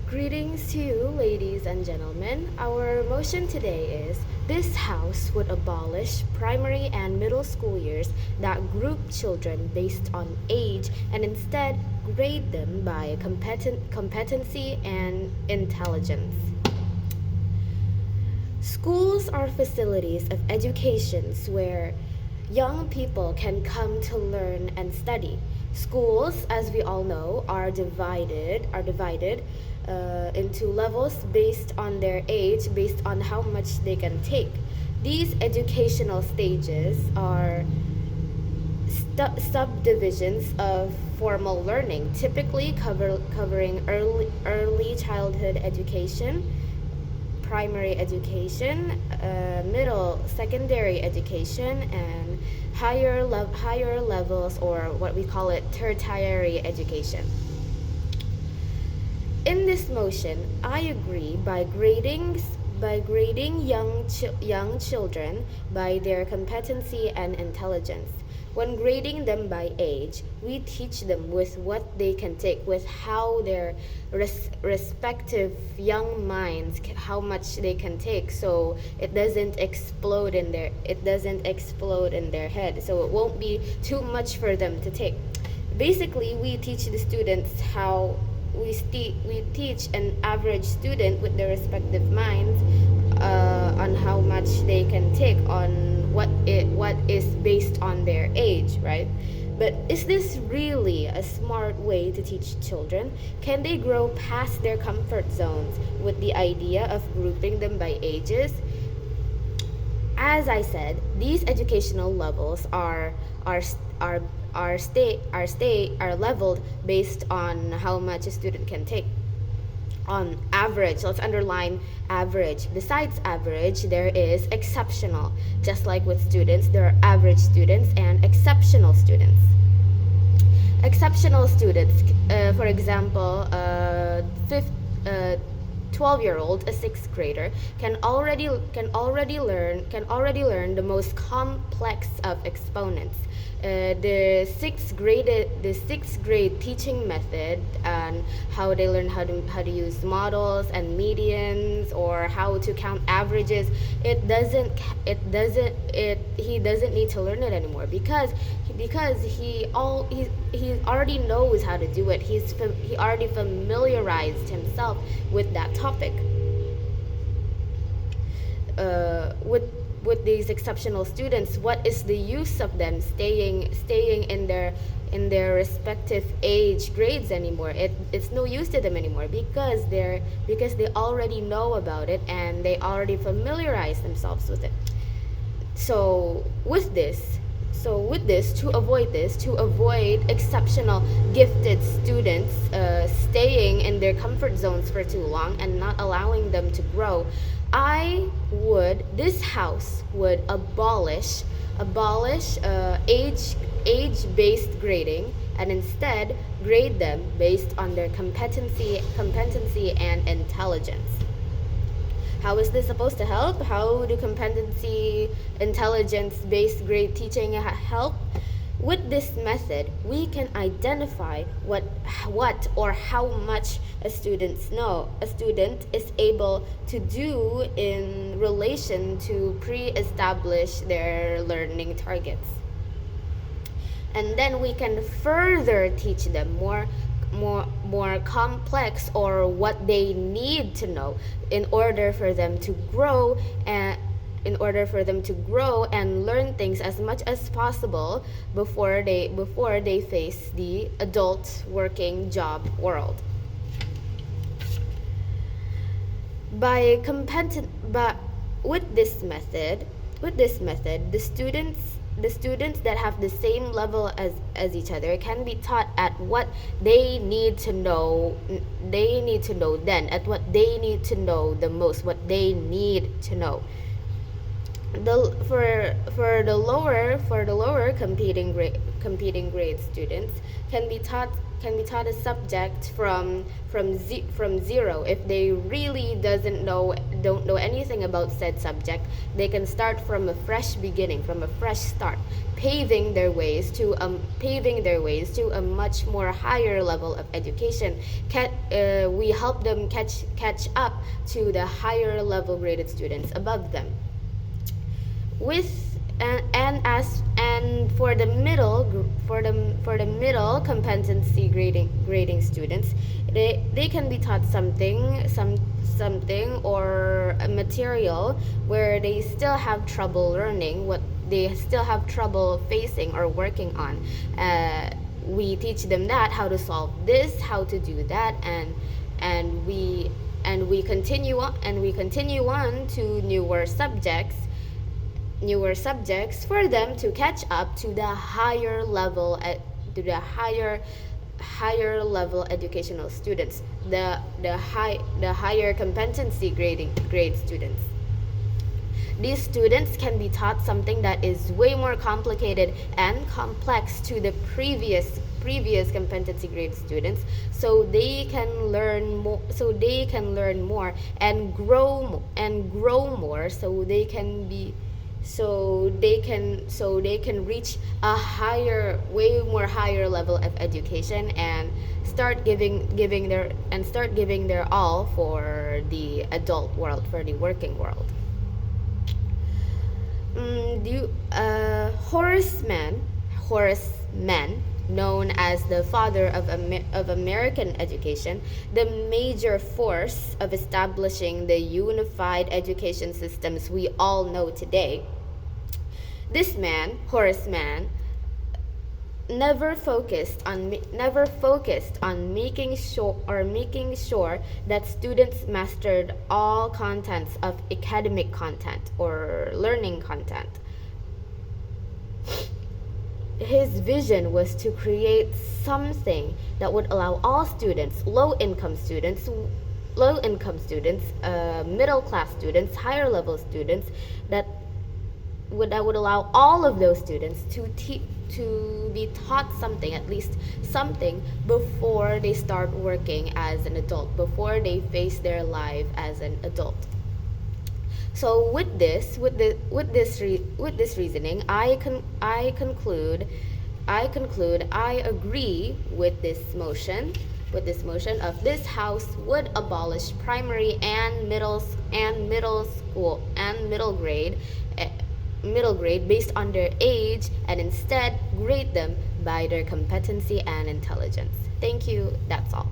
Greetings to you, ladies and gentlemen. Our motion today is this House would abolish primary and middle school years that group children based on age and instead grade them by competency and intelligence. Schools are facilities of educations where young people can come to learn and study. Schools, as we all know, are divided into levels based on their age, based on how much they can take. These educational stages are subdivisions of formal learning, typically covering early childhood education, primary education, middle secondary education, and higher levels, or what we call it, tertiary education. In this motion, I agree by grading young children by their competency and intelligence. When grading them by age, we teach them with what they can take, with how their respective young minds, how much they can take, so it doesn't explode in their head. So it won't be too much for them to take. Basically, we teach the students how we teach an average student with their respective minds on how much they can take on what is based on their age, right? But is this really a smart way to teach children? Can they grow past their comfort zones with the idea of grouping them by ages? As I said, these educational levels are leveled based on how much a student can take. On average, let's underline average. Besides average, there is exceptional. Just like with students, there are average students and exceptional students. Exceptional students, for example, 12-year-old, a sixth grader, can already learn the most complex of exponents. The sixth grade teaching method, and how they learn how to use models and medians, or how to count averages. He doesn't need to learn it anymore because he already knows how to do it. He already familiarized himself with that topic. With these exceptional students, what is the use of them staying in their respective age grades anymore? It's no use to them anymore because they already know about it and they already familiarize themselves with it. So with this, to avoid exceptional gifted students staying in their comfort zones for too long and not allowing them to grow, this House would abolish age-based grading and instead grade them based on their competency and intelligence. How is this supposed to help? How do competency, intelligence-based grade teaching help? With this method, we can identify what or how much a student is able to do in relation to pre-establish their learning targets. And then we can further teach them more complex, or what they need to know in order for them to grow and learn things as much as possible before they face the adult working job world. But with this method, the students that have the same level as each other can be taught at what they need to know then, at what they need to know the most, what they need to know. the lower competing grade students can be taught a subject from zero. If they really don't know anything about said subject, they can start from a fresh beginning, from a fresh start, paving their ways to a much more higher level of education. We help them catch up to the higher level graded students above them. With and for the middle competency grading students, they can be taught something or a material where they still have trouble learning, what they still have trouble facing or working on. We teach them that, how to solve this, how to do that, and we continue on to newer subjects for them to catch up to the higher level educational students, the higher competency grade students. These students can be taught something that is way more complicated and complex to the previous competency grade students, so they can learn more and grow more, so they can reach a way more higher level of education and start giving their all for the adult world, for the working world. Horace Mann, known as the father of American education, the major force of establishing the unified education systems we all know today. This man, Horace Mann, never focused on making sure that students mastered all contents of academic content or learning content. His vision was to create something that would allow all students, low-income students, middle-class students, higher-level students, that would allow all of those students to be taught something, at least something, before they start working as an adult, before they face their life as an adult. So with this reasoning, I agree with this motion of this House would abolish primary and middle school and middle grade based on their age, and instead grade them by their competency and intelligence. Thank you. That's all.